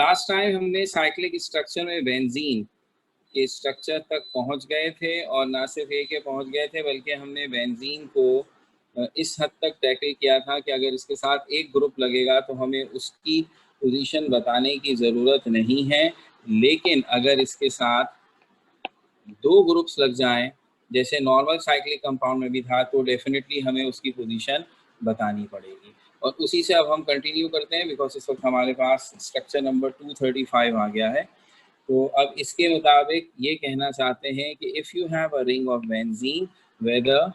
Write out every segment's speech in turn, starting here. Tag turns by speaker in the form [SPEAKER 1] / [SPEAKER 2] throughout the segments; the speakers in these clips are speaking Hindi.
[SPEAKER 1] लास्ट टाइम हमने साइक्लिक स्ट्रक्चर में बेंजीन के स्ट्रक्चर तक पहुंच गए थे और ना सिर्फ एक के पहुंच गए थे बल्कि हमने बेंजीन को इस हद तक टैकल किया था कि अगर इसके साथ एक ग्रुप लगेगा तो हमें उसकी पोजीशन बताने की ज़रूरत नहीं है, लेकिन अगर इसके साथ दो ग्रुप्स लग जाएं जैसे नॉर्मल साइक्लिक कंपाउंड में भी था तो डेफिनेटली हमें उसकी पोजीशन बतानी पड़ेगी। और उसी से अब हम कंटिन्यू करते हैं बिकॉज इस वक्त हमारे पास स्ट्रक्चर नंबर 235 आ गया है। तो अब इसके मुताबिक ये कहना चाहते हैं कि if you have a ring of benzene whether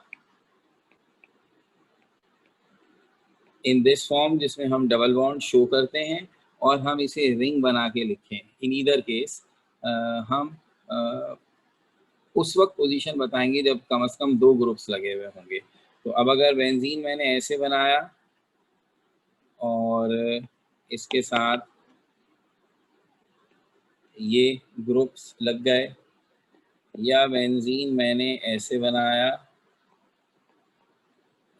[SPEAKER 1] in this form जिसमें हम डबल बॉन्ड शो करते हैं और हम इसे रिंग बना के लिखें, इन ईदर केस हम उस वक्त पोजीशन बताएंगे जब कम से कम दो ग्रुप्स लगे हुए होंगे। तो अब अगर बेंजीन मैंने ऐसे बनाया और इसके साथ ये ग्रुप्स लग गए, या बेंजीन मैंने ऐसे बनाया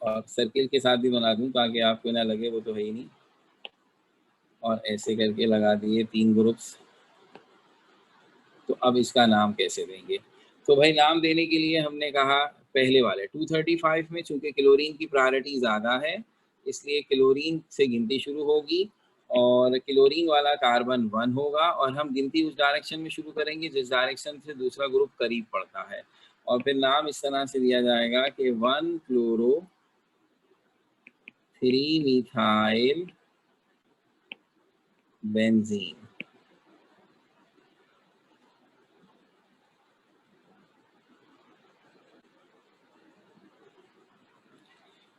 [SPEAKER 1] और सर्किल के साथ भी बना दूं ताकि आपको ना लगे वो तो है ही नहीं, और ऐसे करके लगा दिए तीन ग्रुप्स। तो अब इसका नाम कैसे देंगे? तो भाई नाम देने के लिए हमने कहा पहले वाले 235 में चूंकि क्लोरीन की प्रायोरिटी ज़्यादा है इसलिए क्लोरीन से गिनती शुरू होगी और क्लोरीन वाला कार्बन 1 होगा और हम गिनती उस डायरेक्शन में शुरू करेंगे जिस डायरेक्शन से दूसरा ग्रुप करीब पड़ता है, और फिर नाम इस तरह से दिया जाएगा कि 1 क्लोरो 3 मिथाइल बेंजीन।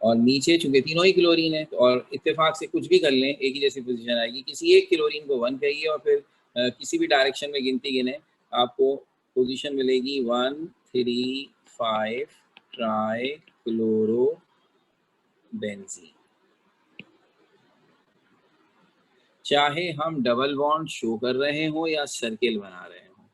[SPEAKER 1] और नीचे चूंकि तीनों ही क्लोरीन है और इत्तेफाक से कुछ भी कर लें एक ही जैसी पोजीशन आएगी, किसी एक क्लोरीन को 1 कहिए और फिर किसी भी डायरेक्शन में गिनती गिने आपको पोजीशन मिलेगी 1 3 5 ट्राई क्लोरो बेंजीन। चाहे हम डबल बॉन्ड शो कर रहे हो या सर्किल बना रहे हो,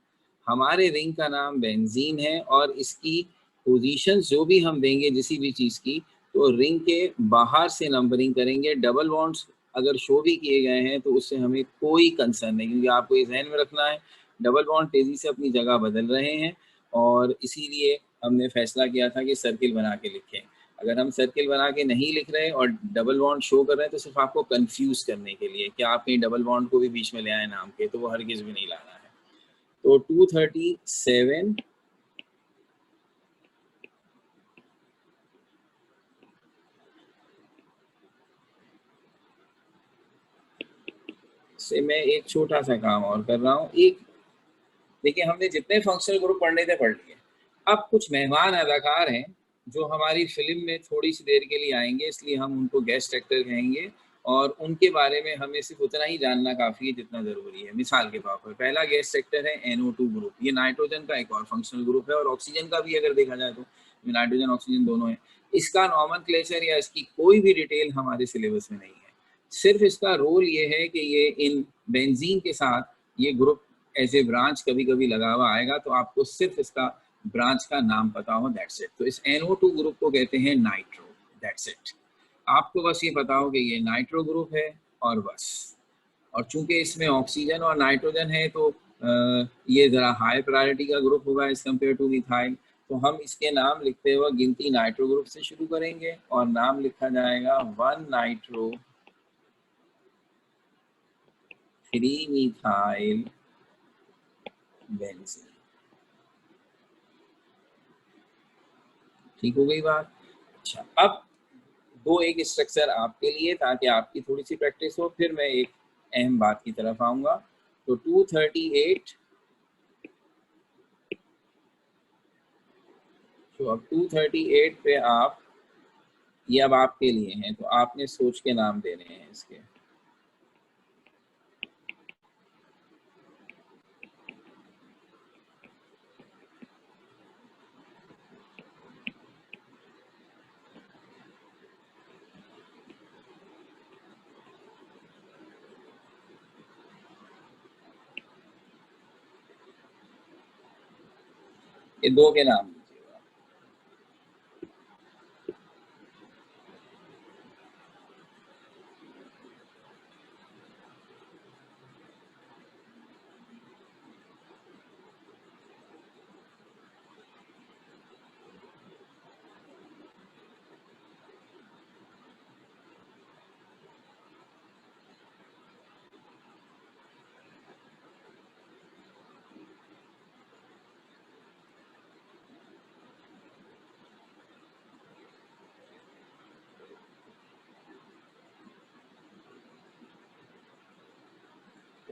[SPEAKER 1] हमारे रिंग का नाम बेंजीन है और इसकी पोजीशन जो भी हम देंगे किसी भी चीज़ की तो रिंग के बाहर से नंबरिंग करेंगे। डबल बॉन्ड्स अगर शो भी किए गए हैं तो उससे हमें कोई कंसर्न नहीं, क्योंकि आपको ये ध्यान में रखना है डबल बॉन्ड तेज़ी से अपनी जगह बदल रहे हैं और इसीलिए हमने फैसला किया था कि सर्किल बना के लिखें। अगर हम सर्किल बना के नहीं लिख रहे और डबल बॉन्ड शो कर रहे हैं तो सिर्फ आपको कंफ्यूज करने के लिए कि आप कहीं डबल बॉन्ड को भी बीच में ले आए नाम के, तो वो हरगिज़ भी नहीं लाना है। तो 237 से मैं एक छोटा सा काम और कर रहा हूँ। एक देखिए हमने जितने फंक्शनल ग्रुप पढ़ने थे पढ़ लिए, अब कुछ मेहमान अदाकार हैं जो हमारी फिल्म में थोड़ी सी देर के लिए आएंगे इसलिए हम उनको गेस्ट एक्टर कहेंगे और उनके बारे में हमें सिर्फ उतना ही जानना काफ़ी है जितना ज़रूरी है। मिसाल के तौर पर पहला गेस्ट एक्टर है NO2 ग्रुप, ये नाइट्रोजन का एक और फंक्शनल ग्रुप है और ऑक्सीजन का भी अगर देखा जाए तो नाइट्रोजन ऑक्सीजन दोनों है। इसका नॉमेनक्लेचर या इसकी कोई भी डिटेल हमारे सिलेबस में नहीं है, सिर्फ इसका रोल ये है कि ये इन बेंजीन के साथ ये ग्रुप एज ए ब्रांच कभी कभी लगा हुआ आएगा तो आपको सिर्फ इसका ब्रांच का नाम पता हो, दैट्स इट। तो इस NO2 ग्रुप को कहते हैं नाइट्रो, दैट्स इट। आपको बस ये पता हो कि ये नाइट्रो ग्रुप है और बस। और चूंकि इसमें ऑक्सीजन और नाइट्रोजन है तो ये ज़रा हाई प्रायोरिटी का ग्रुप होगा एज कम्पेयर टू मिथाइल, तो हम इसके नाम लिखते हुए गिनती नाइट्रो ग्रुप से शुरू करेंगे और नाम लिखा जाएगा 1 नाइट्रो 3 मिथाइल बेंजीन। ठीक हो गई बात? अच्छा, अब दो एक स्ट्रक्चर आपके लिए ताकि आपकी थोड़ी सी प्रैक्टिस हो, फिर मैं एक अहम बात की तरफ आऊँगा। तो 238, तो अब 238 पे आप, ये अब आपके लिए हैं तो आपने सोच के नाम देने हैं इसके। ये दो के नाम दीजिएगा।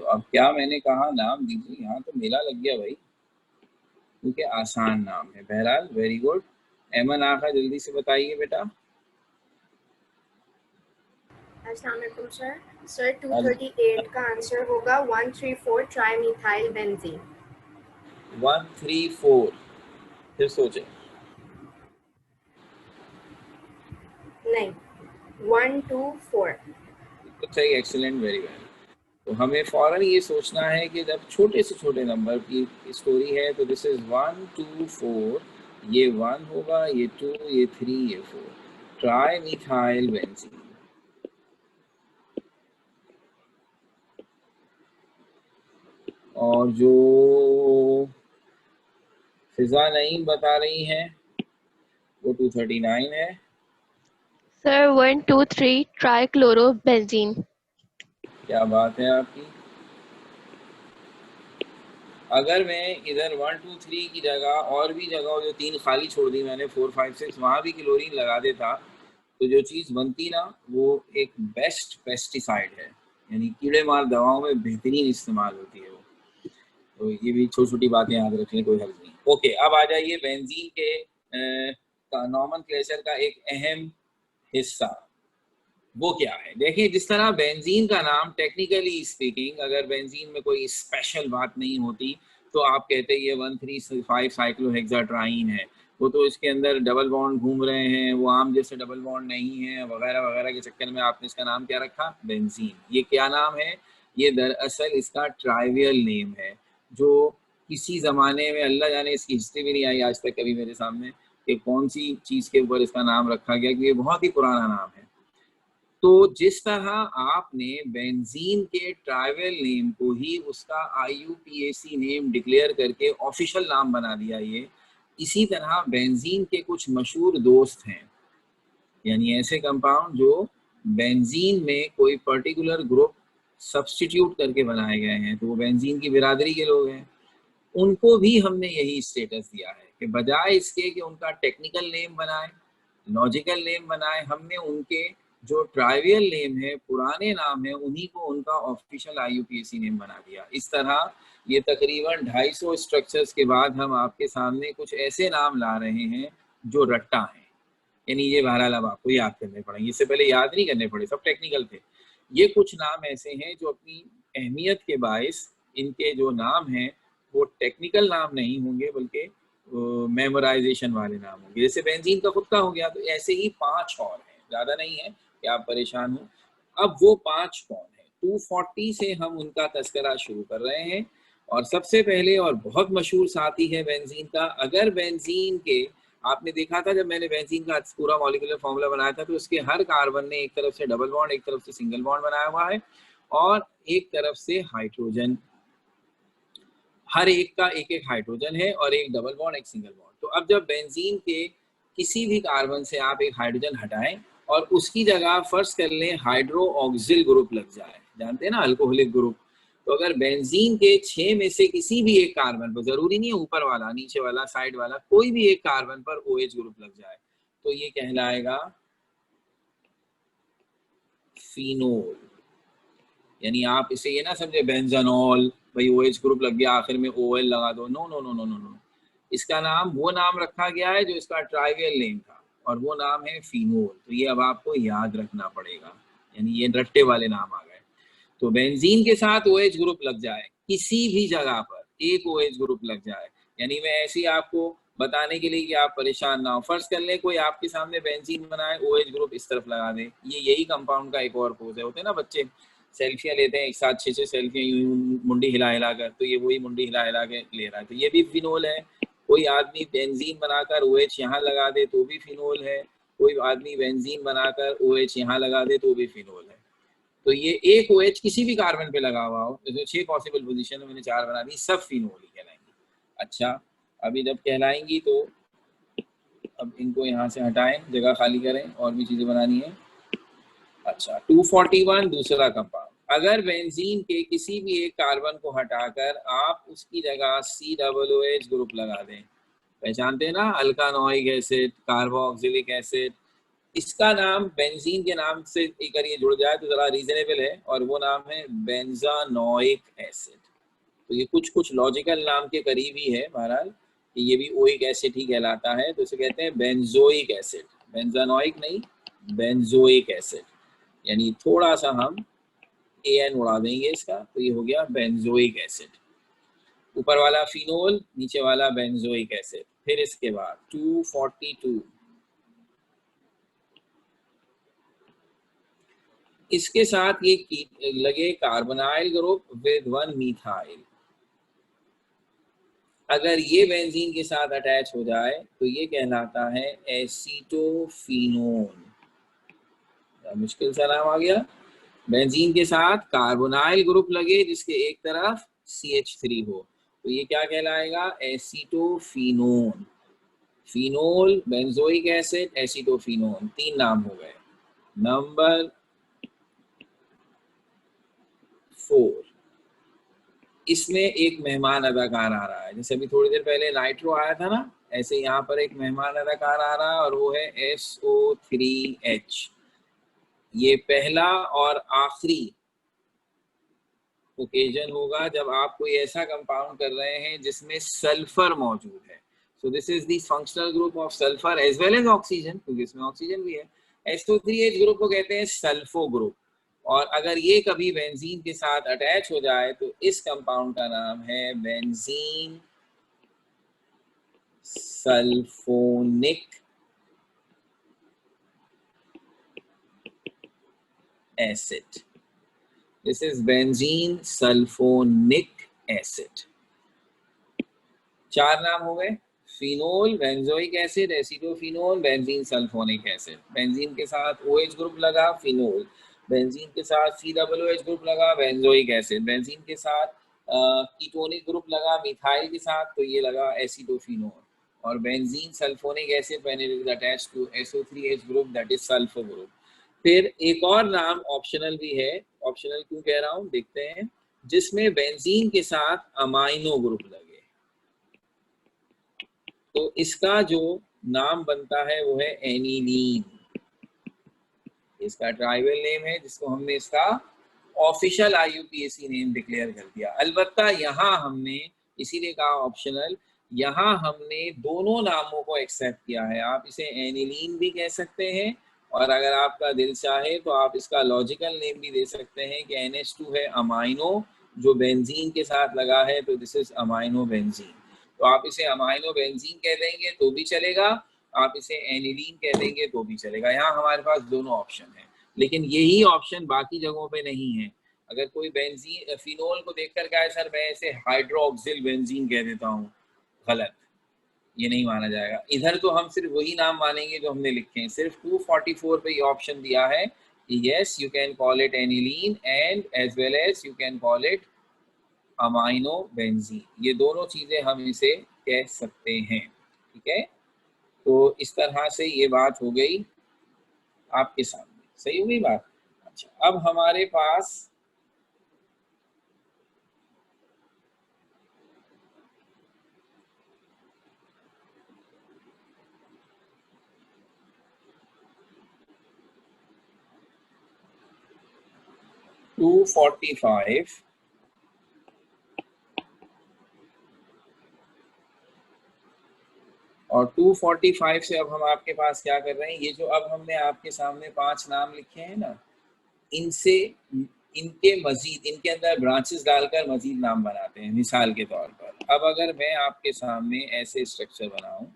[SPEAKER 1] तो अब क्या मैंने कहा, नाम दीजिए। यहाँ तो मेला लग गया भाई, क्योंकि आसान नाम है। बहरहाल वेरी गुड। एमन आका जल्दी से बताइए बेटा।
[SPEAKER 2] अस्सलाम वालेकुम सर। सर 238 का आंसर होगा 134 ट्राईमिथाइल बेंजीन।
[SPEAKER 1] 134, फिर सोचे।
[SPEAKER 2] नहीं, 124।
[SPEAKER 1] बिल्कुल सही, एक्सीलेंट, वेरी वेल। तो हमें फौरन ये सोचना है कि जब छोटे से छोटे नंबर की स्टोरी है तो दिस इज 1 2 4, ये 1 होगा, ये 2, ये 3, ये 4। Tri methyl benzene. और जो फिजा नईम बता रही हैं वो 239 है।
[SPEAKER 3] सर 123 ट्राइक्लोरोबेंजीन।
[SPEAKER 1] क्या बात है आपकी। अगर मैं इधर 1 2 3 की जगह और भी जगह जो 3 खाली छोड़ दी मैंने, 4 5 6, वहाँ भी क्लोरीन लगा देता तो जो चीज़ बनती ना वो एक बेस्ट पेस्टिसाइड है, यानी कीड़े मार दवाओं में बेहतरीन इस्तेमाल होती है वो। तो ये भी छोटी छोटी बातें याद रख लें, कोई हर्ज नहीं। ओके, अब आ जाइए बेंजीन के नॉमेनक्लेचर का एक अहम हिस्सा, वो क्या है। देखिए, जिस तरह बेंजीन का नाम टेक्निकली स्पीकिंग, अगर बेंजीन में कोई स्पेशल बात नहीं होती तो आप कहते ये 135 साइक्लोहेक्साट्राइन है, वो तो इसके अंदर डबल बॉन्ड घूम रहे हैं, वो आम जैसे डबल बॉन्ड नहीं है वगैरह वगैरह के चक्कर में आपने इसका नाम क्या रखा, बेंजीन। ये क्या नाम है, ये दरअसल इसका ट्राइवियल नेम है, जो किसी ज़माने में अल्लाह जाने, इसकी हिस्ट्री भी नहीं आई आज तक कभी मेरे सामने कि कौन सी चीज़ के ऊपर इसका नाम रखा गया, कि ये बहुत ही पुराना नाम है। तो जिस तरह आपने बेंजीन के ट्राइवल नेम को ही उसका IUPAC नेम डिक्लेयर करके ऑफिशियल नाम बना दिया, ये इसी तरह बेंजीन के कुछ मशहूर दोस्त हैं, यानी ऐसे कंपाउंड जो बेंजीन में कोई पर्टिकुलर ग्रुप सब्स्टिट्यूट करके बनाए गए हैं, तो वो बेंजीन की बिरादरी के लोग हैं। उनको भी हमने यही स्टेटस दिया है कि बजाय इसके कि उनका टेक्निकल नेम बनाए, लॉजिकल नेम बनाए, हमने उनके जो ट्राइवियल नेम है, पुराने नाम है, उन्हीं को उनका ऑफिशियल IUPAC नेम बना दिया। इस तरह ये तकरीबन 250 स्ट्रक्चर्स के बाद हम आपके सामने कुछ ऐसे नाम ला रहे हैं जो रट्टा हैं, यानी ये बहरहाल अब आपको याद करने पड़ेंगे, इससे पहले याद नहीं करने पड़े, सब टेक्निकल थे। ये कुछ नाम ऐसे हैं जो अपनी अहमियत के बायस इनके जो नाम हैं वो टेक्निकल नाम नहीं होंगे बल्कि मेमोराइजेशन वाले नाम होंगे। जैसे बेंजीन का खुद का हो गया, तो ऐसे ही 5 और हैं, ज़्यादा नहीं है कि आप परेशान हो। अब वो 5 कौन है, 240 से हम उनका तस्करा शुरू कर रहे हैं। और सबसे पहले और बहुत मशहूर साथी है बेंजीन का। अगर बेंजीन के, आपने देखा था जब मैंने बेंजीन का पूरा मॉलिक्यूलर फॉर्मूला बनाया था, तो उसके हर कार्बन ने एक तरफ से डबल बॉन्ड, एक तरफ से सिंगल बॉन्ड बनाया हुआ है, और एक तरफ से हाइड्रोजन, हर एक का एक एक हाइड्रोजन है और एक डबल बॉन्ड, एक सिंगल बॉन्ड। तो अब जब बेंजीन के किसी भी कार्बन से आप एक हाइड्रोजन हटाएं और उसकी जगह फर्ज कर लें हाइड्रो ऑक्सिल ग्रुप लग जाए, जानते हैं ना, अल्कोहलिक ग्रुप। तो अगर बेंजीन के 6 में से किसी भी एक कार्बन पर, जरूरी नहीं है ऊपर वाला, नीचे वाला, साइड वाला, कोई भी एक कार्बन पर OH ग्रुप लग जाए तो ये कहलाएगा फिनोल। यानी आप इसे ये ना समझे बेंजानॉल, भाई OH ग्रुप लग गया आखिर में OL लगा दो, no no no no no no. इसका नाम वो नाम रखा गया है जो इसका ट्राइवियल नेम था, और वो नाम है फिनोल। तो ये अब आपको याद रखना पड़ेगा, यानी ये रट्टे वाले नाम आ गए। तो बेंजीन के साथ OH ग्रुप लग जाए, किसी भी जगह पर एक OH ग्रुप लग जाए, यानी मैं ऐसे ही आपको बताने के लिए कि आप परेशान ना हो, फर्ज कर ले कोई आपके सामने बेंजीन बनाए, OH ग्रुप इस तरफ लगा दे, ये यही कंपाउंड का एक और पोज है। होते हैं ना बच्चे सेल्फियां लेते हैं एक साथ 6 सेल्फियां यूं मुंडी हिला हिला कर, तो ये वही मुंडी हिला हिला के ले रहा है, तो ये भी फिनोल है। कोई आदमी बेंजीन बनाकर OH यहाँ लगा दे तो भी फिनोल है, कोई आदमी बेंजीन बनाकर OH यहाँ लगा दे तो भी फिनोल है। तो ये एक OH किसी भी कार्बन पे लगा हुआ हो, तो 6 पॉसिबल पोजीशन में मैंने 4 बना दी, सब फिनोल ही कहलाएंगी। अच्छा, अभी जब कहलाएंगी तो अब इनको यहाँ से हटाएं, जगह खाली करें, और भी चीजें बनानी है। अच्छा, 241 दूसरा कंपाउंड। अगर बेंजीन के किसी भी एक कार्बन को हटाकर आप उसकी जगह COOH ग्रुप लगा दें, पहचानते हैं ना, अल्कानोइक एसिड, कार्बोक्सिलिक एसिड, इसका नाम बेंजीन के नाम से अगर ये जुड़ जाए तो जरा रीजनेबल है, और वो नाम है बेंजानोइक एसिड। तो ये कुछ कुछ लॉजिकल नाम के करीब ही है बहरहाल, कि ये भी ओइक एसिड ही कहलाता है, तो इसे कहते हैं बेंजोइक एसिड। बेंजानोइक नहीं, बेंजोइक एसिड, यानी थोड़ा सा हम AN उड़ा देंगे इसका, तो ये हो गया बेंजोइक एसिड। ऊपर वाला फिनोल, नीचे वाला बेंजोइक एसिड। फिर इसके बाद 242, इसके साथ ये लगे कार्बोनाइल ग्रुप विद 1 मिथाइल। अगर ये बेंजीन के साथ अटैच हो जाए तो ये कहलाता है एसीटोफिनोन। मुश्किल सा नाम आ गया। बेंजीन के साथ कार्बोनाइल ग्रुप लगे जिसके एक तरफ CH3 हो, तो ये क्या कहलाएगा? Acetophenone. Phenol, benzoic acid, acetophenone, 3 नाम हो गए। नंबर 4, इसमें एक मेहमान अदाकार आ रहा है। जैसे अभी थोड़ी देर पहले नाइट्रो आया था ना, ऐसे यहाँ पर एक मेहमान अदाकार आ रहा है और वो है SO3H। ये पहला और आखिरी ओकेजन होगा जब आप कोई ऐसा कंपाउंड कर रहे हैं जिसमें सल्फर मौजूद है। So this is the functional group of sulphur as well as oxygen, क्योंकि इसमें ऑक्सीजन भी है। SO3H ग्रुप को कहते हैं सल्फो ग्रुप, और अगर ये कभी बेंजीन के साथ अटैच हो जाए तो इस कंपाउंड का नाम है benzene sulphonic acid. This is benzene sulfonic acid। 4 नाम हो गए। Phenol, benzoic acid, acetophenone, benzene sulphonic acid. Benzene के साथ OH ग्रुप लगा, फिनोल। बेंजीन के साथ COOH ग्रुप लगा, बेंजोइक एसिड। बेंजीन के साथ कीटोनिक ग्रुप लगा मिथाइल के साथ, तो ये लगा एसिडोफिनोन। और benzene sulphonic acid when it is attached to SO3H group, that is sulpho group. फिर एक और नाम ऑप्शनल भी है। ऑप्शनल क्यों कह रहा हूं, देखते हैं। जिसमें बेंजीन के साथ अमाइनो ग्रुप लगे, तो इसका जो नाम बनता है वो है एनिलीन। इसका ट्राइबल नेम है, जिसको हमने इसका ऑफिशियल IUPAC नेम डिक्लेयर कर दिया। अलबत्ता यहाँ हमने, इसीलिए कहा ऑप्शनल, यहाँ हमने दोनों नामों को एक्सेप्ट किया है। आप इसे एनिलीन भी कह सकते हैं, और अगर आपका दिल चाहे तो आप इसका लॉजिकल नेम भी दे सकते हैं कि NH2 है अमाइनो, जो बेंजीन के साथ लगा है, तो दिस इज अमाइनो बेंजीन। तो आप इसे अमाइनो बेंजीन कह देंगे तो भी चलेगा, आप इसे एनिलीन कह देंगे तो भी चलेगा। यहाँ हमारे पास दोनों ऑप्शन है, लेकिन यही ऑप्शन बाकी जगहों पे नहीं है। अगर कोई बेंजीन फिनोल को देखकर कहे सर मैं इसे हाइड्रोक्सिल बेंजीन कह देता हूँ, गलत, ये नहीं माना जाएगा। इधर तो हम सिर्फ वही नाम मानेंगे जो हमने लिखे हैं। सिर्फ 244 पे ये ऑप्शन दिया है कि yes you can call it aniline and as well as you can call it amino benzene. ये दोनों चीजें हम इसे कह सकते हैं, ठीक है। तो इस तरह से ये बात हो गई आपके सामने, सही हो गई बात। अच्छा, अब हमारे पास टू 245 और 245 से अब हम आपके पास क्या कर रहे हैं, ये जो अब हमने आपके सामने 5 नाम लिखे हैं ना, इनसे इनके मजीद, इनके अंदर ब्रांचेस डालकर मजीद नाम बनाते हैं। मिसाल के तौर पर अब अगर मैं आपके सामने ऐसे स्ट्रक्चर बनाऊं,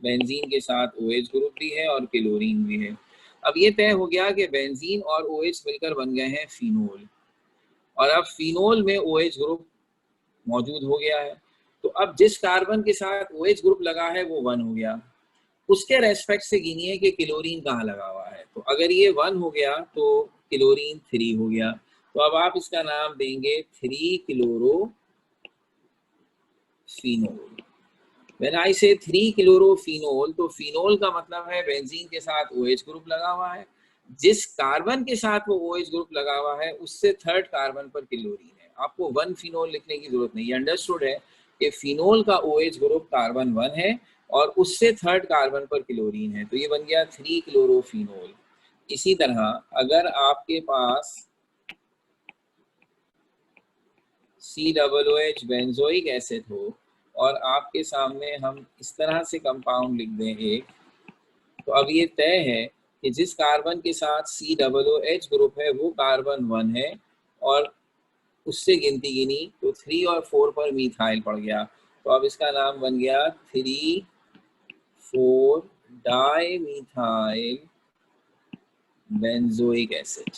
[SPEAKER 1] बेंजीन के साथ OH ग्रुप भी है और क्लोरीन भी है। अब ये तय हो गया कि बेंजीन और OH मिलकर बन गए हैं फिनोल, और अब फिनोल में OH ग्रुप मौजूद हो गया है। तो अब जिस कार्बन के साथ OH ग्रुप लगा है वो 1 हो गया। उसके रेस्पेक्ट से गिनिए कि क्लोरीन कहाँ लगा हुआ है। तो अगर ये 1 हो गया तो क्लोरीन 3 हो गया। तो अब आप इसका नाम देंगे 3 क्लोरोफिनोल। व्हेन आई से 3 क्लोरोफिनोल, तो फिनोल का मतलब है बेंजीन के साथ OH ग्रुप लगा हुआ है। जिस कार्बन के साथ वो OH ग्रुप लगा हुआ है उससे 3rd कार्बन पर क्लोरीन है। आपको 1 फिनोल लिखने की जरूरत नहीं, अंडरस्टूड है कि फिनोल का OH ग्रुप कार्बन 1 है और उससे थर्ड कार्बन पर क्लोरीन है, तो ये बन गया 3 क्लोरोफिनोल। इसी तरह अगर आपके पास COOH बेंजोइक एसिड हो और आपके सामने हम इस तरह से कंपाउंड लिख दें एक, तो अब ये तय है कि जिस कार्बन के साथ COOH ग्रुप है वो कार्बन 1 है, और उससे गिनती गिनी तो 3 और 4 पर मिथाइल पड़ गया, तो अब इसका नाम बन गया 3,4 डाइमिथाइल बेंजोइक एसिड।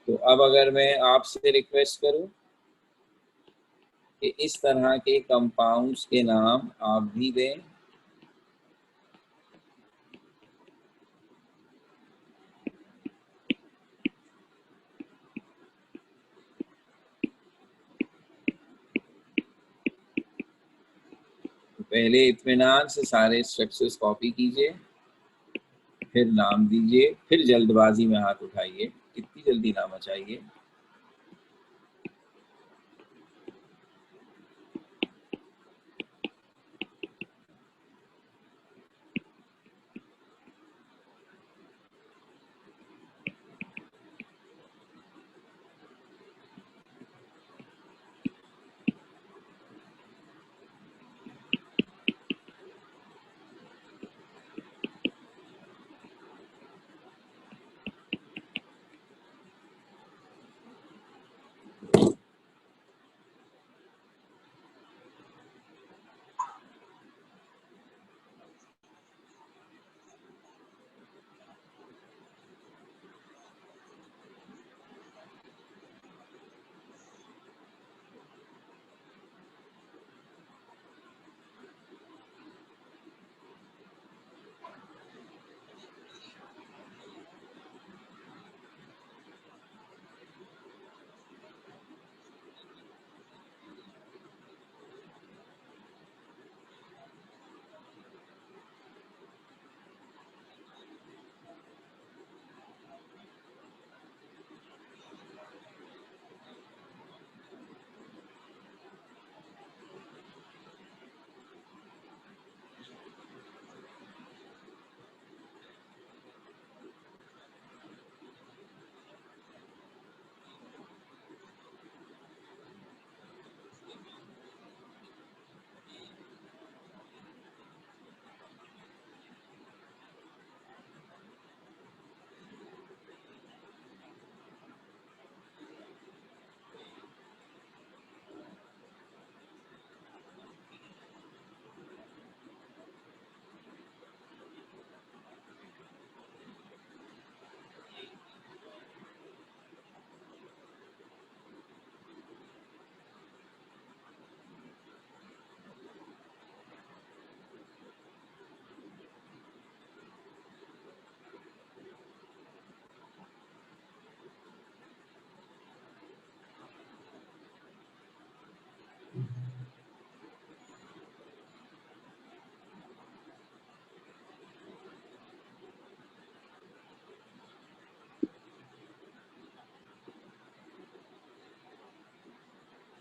[SPEAKER 1] तो अब अगर मैं आपसे रिक्वेस्ट करूं कि इस तरह के कंपाउंड्स के नाम आप भी दें, पहले इत्मीनान से सारे स्ट्रक्चर्स कॉपी कीजिए, फिर नाम दीजिए, फिर जल्दबाजी में हाथ उठाइए, इतनी जल्दी ना मचाइए।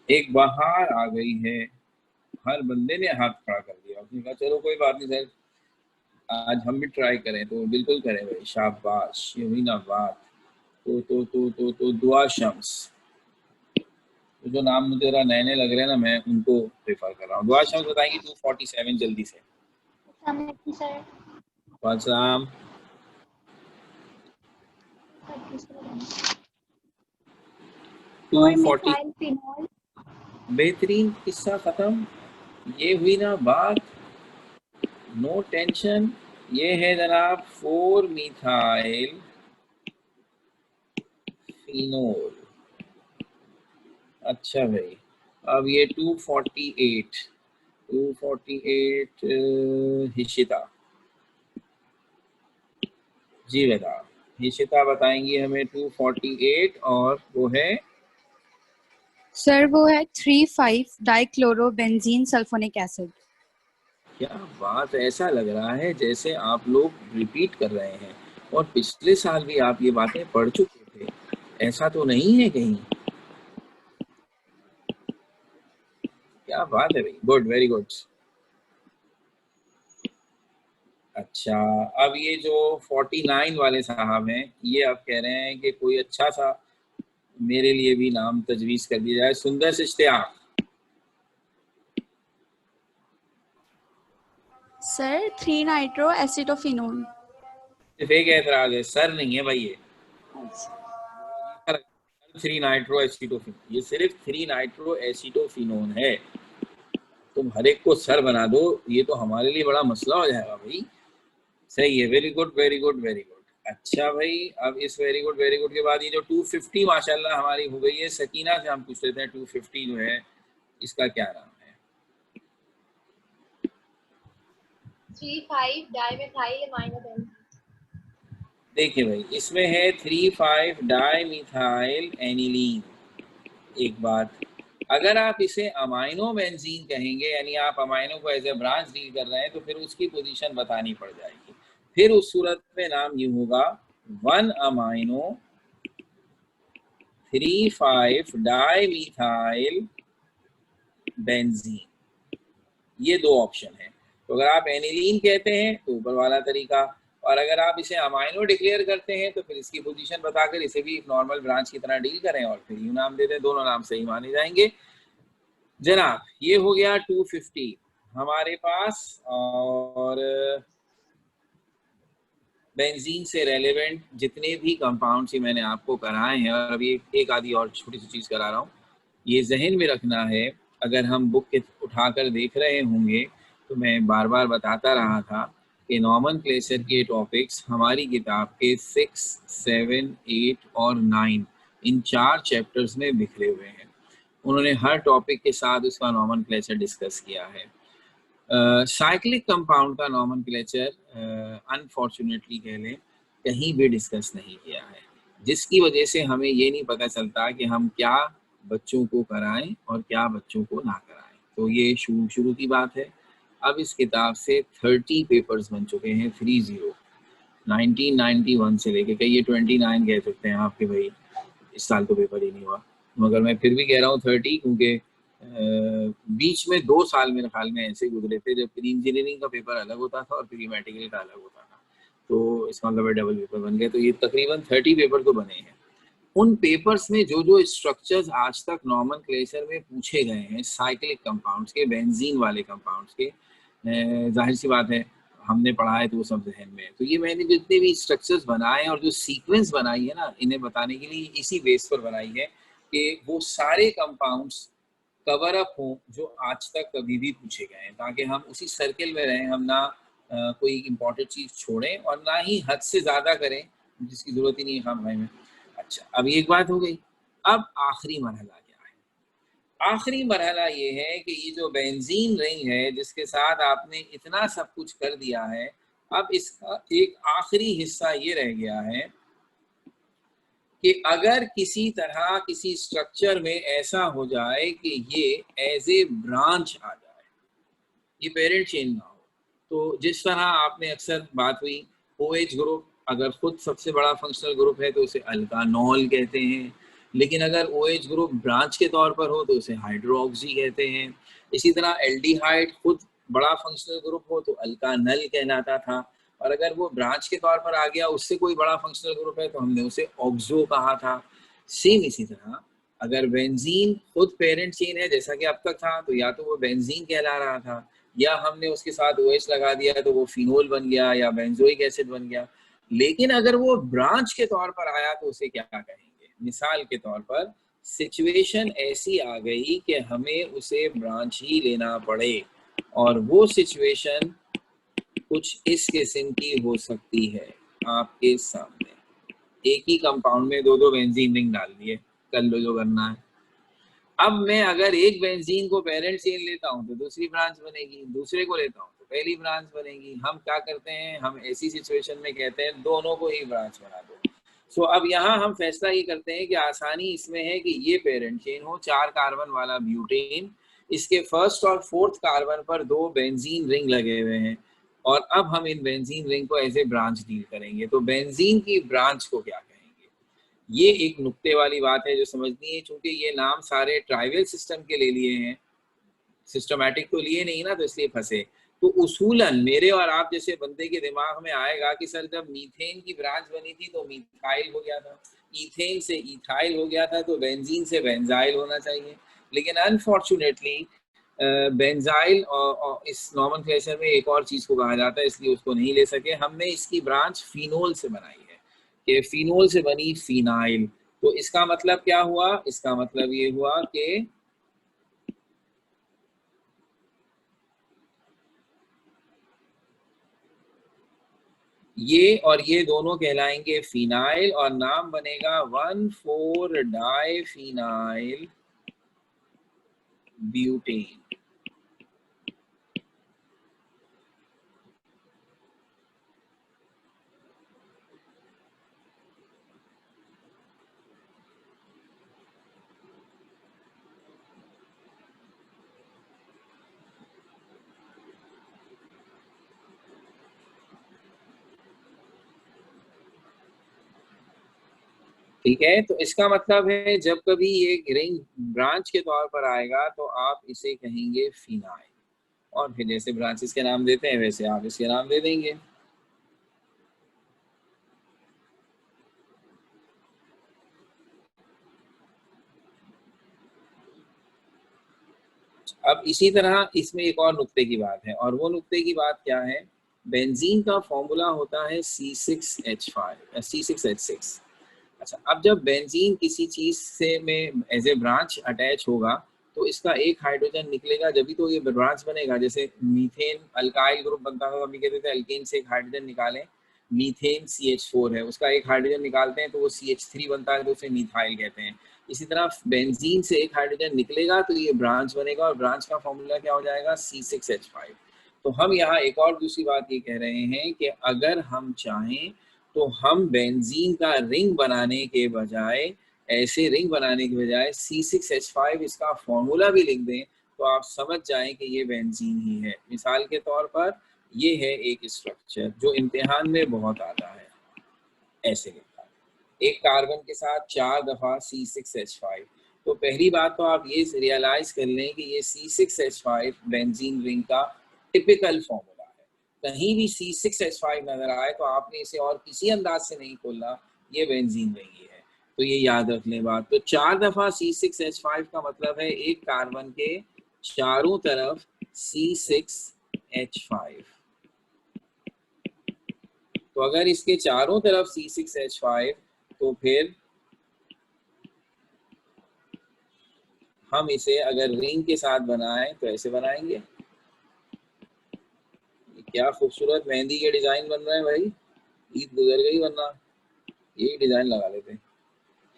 [SPEAKER 1] एक बहार आ गई है, हर बंदे ने हाथ खड़ा कर दिया, उसने कहा चलो कोई बात नहीं सर, आज हम भी ट्राई करें, तो बिल्कुल करें भाई, शाबाश, ये हुई ना बात। तो दुआ शम्स, तो जो नाम मुझे जरा नए नए लग रहे हैं ना, मैं उनको प्रेफर कर रहा हूँ। दुआ शम्स बताएंगी 247 जल्दी से।
[SPEAKER 2] सर
[SPEAKER 1] वालेकुम। 240 बेहतरीन, किस्सा खत्म, ये हुई ना बात, नो टेंशन। ये है जनाब 4 मिथाइल फिनोल। अच्छा भाई, अब ये 248 हिशिता जी बता, हिशिता बताएंगी हमें 248, और वो है
[SPEAKER 4] सर वो है 3,5 डाइक्लोरोबेंजीन सल्फोनिक एसिड।
[SPEAKER 1] क्या बात, ऐसा लग रहा है जैसे आप लोग रिपीट कर रहे हैं, और पिछले साल भी आप ये बातें पढ़ चुके थे, ऐसा तो नहीं है कहीं? क्या बात है भाई, गुड, वेरी गुड। अच्छा, अब ये जो 49 वाले साहब हैं, ये आप कह रहे हैं कि कोई अच्छा सा मेरे लिए भी नाम तजवीज़ कर दिया जाए। सुंदर से इश्तियाक।
[SPEAKER 5] Sir 3 nitro acetophenone.
[SPEAKER 1] सिर्फ एक एतराज है, सर नहीं है भाई ये। 3 नाइट्रो एसिटोफिनोन, ये सिर्फ 3 नाइट्रो एसिटोफिनोन है। तुम हर एक को सर बना दो, ये तो हमारे लिए बड़ा मसला हो जाएगा भाई। सही है, very good very good very good. अच्छा भाई, अब इस वेरी गुड के बाद ये जो 250 माशाल्लाह हमारी हो गई है। सकीना से हम पूछ लेते हैं 250 जो है इसका क्या नाम है?
[SPEAKER 3] 3,5 डाइमिथाइल अमाइनो बेंजीन।
[SPEAKER 1] देखिए भाई, इसमें है 3,5 डाइमिथाइल एनिलीन। एक बात, अगर आप इसे अमाइनो बेंजीन कहेंगे, यानी आप अमाइनो को एज ए ब्रांच डील कर रहे हैं, तो फिर उसकी पोजीशन बतानी पड़ जाएगी। फिर उस सूरत में नाम यूं होगा 1 अमाइनो 3,5 डाइमिथाइल बेंजीन। ये दो ऑप्शन है। तो अगर आप एनिलीन कहते हैं तो ऊपर वाला तरीका, और अगर आप इसे अमाइनो डिक्लेयर करते हैं तो फिर इसकी पोजीशन बताकर इसे भी एक नॉर्मल ब्रांच की तरह डील करें और फिर यूं नाम दे दें। दोनों नाम सही माने जाएंगे जनाब। ये हो गया 250 हमारे पास। और बेंजीन से रेलेवेंट जितने भी कंपाउंड्स मैंने आपको कराए हैं, और अभी एक आदि और छोटी सी चीज़ करा रहा हूँ, ये जहन में रखना है। अगर हम बुक के उठाकर देख रहे होंगे तो मैं बार बार बताता रहा था कि नॉमेनक्लेचर के टॉपिक्स हमारी किताब के 6, 7, 8 और 9 इन 4 चैप्टर्स में बिखरे हुए हैं। उन्होंने हर टॉपिक के साथ उसका नॉमेनक्लेचर डिस्कस किया है। साइक्लिक कंपाउंड का नॉमेनक्लेचर अनफॉर्चुनेटली कह लें कहीं भी डिस्कस नहीं किया है, जिसकी वजह से हमें ये नहीं पता चलता कि हम क्या बच्चों को कराएं और क्या बच्चों को ना कराएं। तो ये शुरू की बात है। अब इस किताब से 30 पेपर्स बन चुके हैं, 30 1991 से लेके, कई ये 29 कह सकते हैं आपके भाई, इस साल तो पेपर ही नहीं हुआ, मगर मैं फिर भी कह रहा हूँ 30, क्योंकि बीच में 2 साल मेरे ख्याल में ऐसे गुजरे थे जब प्री इंजीनियरिंग का पेपर अलग होता था और प्री मेडिकल का अलग होता था, तो इसका मतलब डबल पेपर बन गए। तो ये तकरीबन 30 पेपर तो बने हैं। उन पेपर्स में जो जो स्ट्रक्चर्स आज तक नॉमेनक्लेचर में पूछे गए हैं साइक्लिक कंपाउंड्स के, बेंजीन वाले कंपाउंड्स के, जाहिर सी बात है हमने पढ़ा है तो वो सब जहन में है। तो ये मैंने जितने भी स्ट्रक्चर्स बनाए और जो सीक्वेंस बनाई है ना, इन्हें बताने के लिए इसी बेस पर बनाई है कि वो सारे कंपाउंड्स कवर अप हो जो आज तक कभी भी पूछे गए हैं, ताकि हम उसी सर्किल में रहें, हम ना कोई इंपॉर्टेंट चीज़ छोड़ें और ना ही हद से ज़्यादा करें जिसकी ज़रूरत ही नहीं है हम भाई में। अच्छा, अब एक बात हो गई। अब आखिरी मरहला क्या है? आखिरी मरहला ये है कि ये जो बेंजीन रिंग है जिसके साथ आपने इतना सब कुछ कर दिया है, अब इसका एक आखिरी हिस्सा ये रह गया है कि अगर किसी तरह किसी स्ट्रक्चर में ऐसा हो जाए कि ये एज ए ब्रांच आ जाए, ये पेरेंट चेन ना हो, तो जिस तरह आपने अक्सर बात हुई OH ग्रुप अगर खुद सबसे बड़ा फंक्शनल ग्रुप है तो उसे अल्कानॉल कहते हैं, लेकिन अगर OH ग्रुप ब्रांच के तौर पर हो तो उसे हाइड्रोक्सी कहते हैं। इसी तरह एल्डिहाइड खुद बड़ा फंक्शनल ग्रुप हो तो अल्कानल कहलाता था, और अगर वो ब्रांच के तौर पर आ गया, उससे कोई बड़ा फंक्शनल ग्रुप है तो हमने उसे ऑक्सो कहा था। सेम इसी तरह अगर बेंजीन खुद पेरेंट चेन है जैसा कि अब तक था, तो या तो वो बेंजीन कहला रहा था, या हमने उसके साथ OH लगा दिया तो वो फिनोल बन गया या बेंजोइक एसिड बन गया। लेकिन अगर वो ब्रांच के तौर पर आया तो उसे क्या कहेंगे? मिसाल के तौर पर सिचुएशन ऐसी आ गई कि हमें उसे ब्रांच ही लेना पड़े, और वो सिचुएशन कुछ इस किस्म की हो सकती है आपके सामने। एक ही कंपाउंड में 2 बेंजीन रिंग डाल दिए, कर लो जो करना है। अब मैं अगर एक बेंजीन को पेरेंट चेन लेता हूँ तो दूसरी ब्रांच बनेगी, दूसरे को लेता हूँ तो पहली ब्रांच बनेगी। हम क्या करते हैं, हम ऐसी सिचुएशन में कहते हैं दोनों को ही ब्रांच बना दो। सो अब यहाँ हम फैसला ये करते हैं कि आसानी इसमें है कि ये पेरेंट चेन हो, 4 कार्बन वाला ब्यूटेन, इसके फर्स्ट और फोर्थ कार्बन पर 2 बेंजीन रिंग लगे हुए हैं, और अब हम इन बेंजीन रिंग को एज ए ब्रांच डील करेंगे। तो बेंजीन की ब्रांच को क्या कहेंगे? ये एक नुक्ते वाली बात है जो समझनी है, चूंकि ये नाम सारे ट्राइवल सिस्टम के ले लिए हैं, सिस्टमैटिक तो लिए नहीं ना, तो इसलिए फंसे। तो उसूलन मेरे और आप जैसे बंदे के दिमाग में आएगा कि सर जब मीथेन की ब्रांच बनी थी तो मिथाइल हो गया था, ईथेन से इथाइल हो गया था, तो बेंजीन से बेंजाइल होना चाहिए। लेकिन अनफॉर्चुनेटली बेंजाइल और इस नॉमेनक्लेचर में एक और चीज को कहा जाता है, इसलिए उसको नहीं ले सके। हमने इसकी ब्रांच फिनोल से बनाई है कि फिनोल से बनी फिनाइल। तो इसका मतलब क्या हुआ? इसका मतलब ये हुआ कि ये और ये दोनों कहलाएंगे फिनाइल और नाम बनेगा 1,4-डाइफिनाइल ब्यूटेन। ठीक है, तो इसका मतलब है जब कभी ये रिंग ब्रांच के तौर पर आएगा तो आप इसे कहेंगे फिनाइल, और फिर जैसे ब्रांचेस के नाम देते हैं वैसे आप इसके नाम दे देंगे। अब इसी तरह इसमें एक और नुक्ते की बात है, और वो नुक्ते की बात क्या है? बेंजीन का फॉर्मूला होता है C6H5 C6H6। अच्छा, अब जब बेंजीन किसी चीज से में एज ए ब्रांच अटैच होगा तो इसका एक हाइड्रोजन निकलेगा, जब भी तो ये ब्रांच बनेगा। जैसे मीथेन अल्काइल ग्रुप बनता था, अभी कहते थे अल्केन से एक हाइड्रोजन निकालें, मीथेन CH4 है, उसका एक हाइड्रोजन निकालते हैं तो वो CH3 बनता है, तो उसे मिथाइल कहते हैं। इसी तरह बेंजीन से एक हाइड्रोजन निकलेगा तो ये ब्रांच बनेगा, और ब्रांच का फॉर्मूला क्या हो जाएगा? C6H5। तो हम यहाँ एक और दूसरी बात ये कह रहे हैं कि अगर हम चाहें तो हम बेंजीन का रिंग बनाने के बजाय, ऐसे रिंग बनाने के बजाय C6H5 इसका फॉर्मूला भी लिख दें तो आप समझ जाएं कि ये बेंजीन ही है। मिसाल के तौर पर ये है एक स्ट्रक्चर जो इम्तिहान में बहुत आता है, ऐसे लिखा है, एक कार्बन के साथ 4 दफा C6H5। तो पहली बात तो आप ये रियलाइज कर लें कि ये C6H5 बेंजीन रिंग का टिपिकल फॉर्मूला है। कहीं भी C6H5 नजर आए तो आपने इसे और किसी अंदाज से नहीं खोलना, ये बेंजीन रिंग ही है। तो ये याद रख लें बात। तो 4 दफा C6H5 का मतलब है एक कार्बन के चारों तरफ C6H5। तो अगर इसके चारों तरफ C6H5 तो फिर हम इसे अगर रिंग के साथ बनाएं तो ऐसे बनाएंगे। क्या खूबसूरत मेहंदी के डिजाइन बन रहे हैं भाई, ईद गुजर गई वरना यही डिजाइन लगा लेते।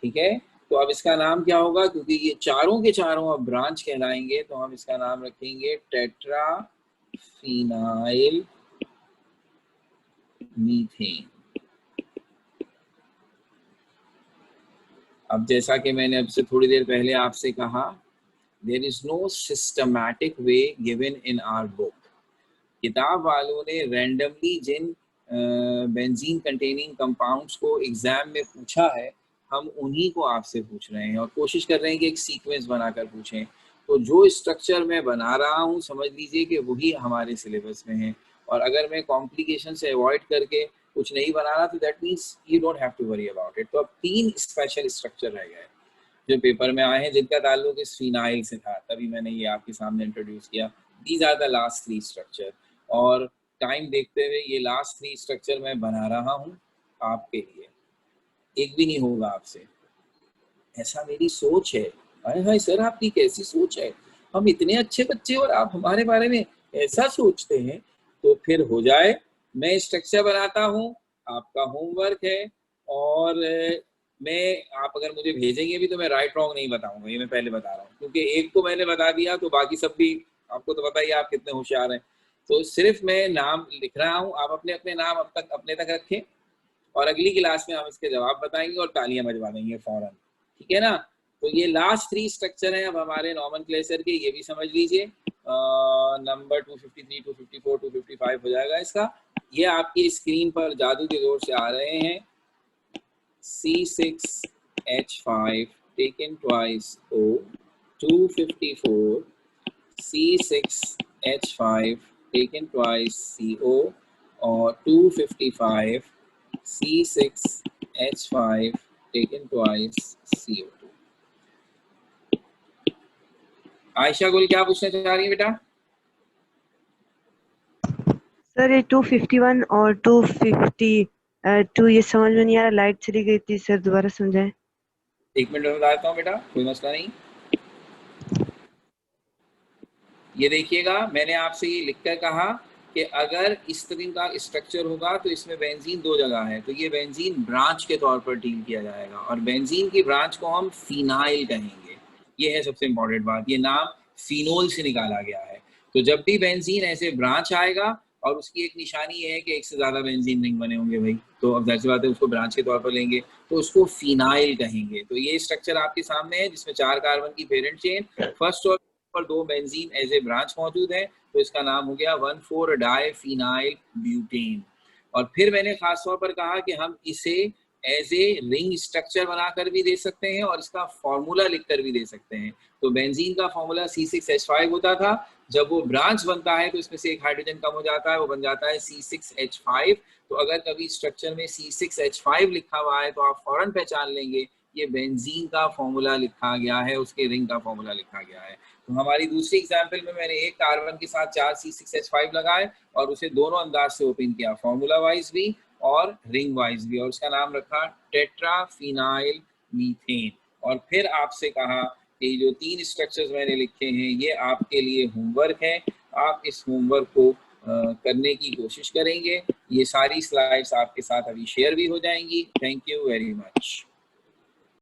[SPEAKER 1] ठीक है, तो अब इसका नाम क्या होगा? क्योंकि ये चारों के चारों अब ब्रांच कहलाएंगे तो हम इसका नाम रखेंगे टेट्राफिनाइल मीथेन। अब जैसा कि मैंने अब से थोड़ी देर पहले आपसे कहा, there is no systematic way given in our book. किताब वालों ने रैंडमली जिन बेंजीन कंटेनिंग कंपाउंड्स को एग्जाम में पूछा है, हम उन्हीं को आपसे पूछ रहे हैं और कोशिश कर रहे हैं कि एक सीक्वेंस बनाकर पूछें। तो जो स्ट्रक्चर मैं बना रहा हूँ समझ लीजिए कि वही हमारे सिलेबस में है, और अगर मैं कॉम्प्लिकेशन से अवॉइड करके कुछ नहीं बना रहा तो that means you don't have to worry about it. तो अब 3 स्पेशल स्ट्रक्चर रह गए जो पेपर में आए हैं, जिनका ताल्लुक इस फिनाइल से था, तभी मैंने ये आपके सामने इंट्रोड्यूस किया। These are the last 3 structure, और टाइम देखते हुए ये लास्ट 3 स्ट्रक्चर मैं बना रहा हूँ आपके लिए, एक भी नहीं होगा आपसे। ऐसा मेरी सोच है। हाय हाय सर, आपकी कैसी सोच है? हम इतने अच्छे बच्चे और आप हमारे बारे में ऐसा सोचते हैं। तो फिर हो जाए, मैं स्ट्रक्चर बनाता हूँ, आपका होमवर्क है, और आप अगर मुझे भेजेंगे भी तो मैं राइट रॉन्ग नहीं बताऊंगा, ये मैं पहले बता रहा हूँ, क्योंकि एक को मैंने बता दिया तो बाकी सब भी आपको तो पता ही आप कितने होशियार हैं। तो सिर्फ मैं नाम लिख रहा हूँ, आप अपने अपने नाम अब तक अपने तक रखें, और अगली क्लास में हम इसके जवाब बताएंगे और तालियां बजवा देंगे फौरन। ठीक है ना? तो ये लास्ट 3 स्ट्रक्चर हैं अब हमारे नॉमेनक्लेचर के, ये भी समझ लीजिए। नंबर 253, 254, 255 हो जाएगा इसका। ये आपकी स्क्रीन पर जादू के जोर से आ रहे हैं। C6H5 taken twice O, 254 C6H5 taken twice CO और 255 C6H5 taken twice CO2। Ayesha गुल क्या पूछना चाह रही है बेटा?
[SPEAKER 6] सर ये 251 और 252 ये समझ में नहीं आ रहा, लाइट चली गई थी सर, दोबारा समझाएं।
[SPEAKER 1] 1 मिनट में बताता हूँ बेटा, कोई मसला नहीं। ये देखिएगा, मैंने आपसे ये लिखकर कहा कि अगर इस तरह का स्ट्रक्चर होगा तो इसमें बेंजीन 2 जगह है, तो ये बेंजीन ब्रांच के तौर पर डील किया जाएगा और बेंजीन की ब्रांच को हम फिनाइल कहेंगे। ये है सबसे इंपॉर्टेंट बात, ये नाम फिनोल से निकाला गया है। तो जब भी बेंजीन ऐसे ब्रांच आएगा और उसकी एक निशानी ये है कि एक से ज़्यादा बेंजीन रिंग बने होंगे भाई, तो अब जाहिर सी बात है उसको ब्रांच के तौर पर लेंगे, तो उसको फिनाइल कहेंगे। तो ये स्ट्रक्चर आपके सामने है जिसमें 4 कार्बन की पेरेंट चेन, फर्स्ट और 2 बेंजीन एज ए ब्रांच मौजूद है, तो इसका नाम हो गया 1,4-डाइफिनाइल ब्यूटेन। और फिर मैंने खास तौर पर कहा कि हम इसे एज ए रिंग स्ट्रक्चर बनाकर भी दे सकते हैं और इसका फॉर्मूला लिखकर भी दे सकते हैं। तो बेंजीन का फॉर्मूला C6H5 होता था, जब वो ब्रांच बनता है तो इसमें से एक हाइड्रोजन कम हो जाता है, वो बन जाता है C6H5। तो अगर कभी स्ट्रक्चर में C6H5 लिखा हुआ है तो आप फौरन पहचान लेंगे ये बेंजीन का फॉर्मूला लिखा गया है, उसके रिंग का फॉर्मूला लिखा गया है। तो हमारी दूसरी एग्जाम्पल में मैंने एक कार्बन के साथ 4 C6H5 लगाए और उसे दोनों अंदाज से ओपन किया, फॉर्मूला वाइज भी और रिंग वाइज भी, और उसका नाम रखा टेट्राफिनाइल मीथेन। और फिर आपसे कहा कि जो 3 स्ट्रक्चर्स मैंने लिखे हैं ये आपके लिए होमवर्क है, आप इस होमवर्क को करने की कोशिश करेंगे। ये सारी स्लाइड्स आपके साथ अभी शेयर भी हो जाएंगी। Thank you very much.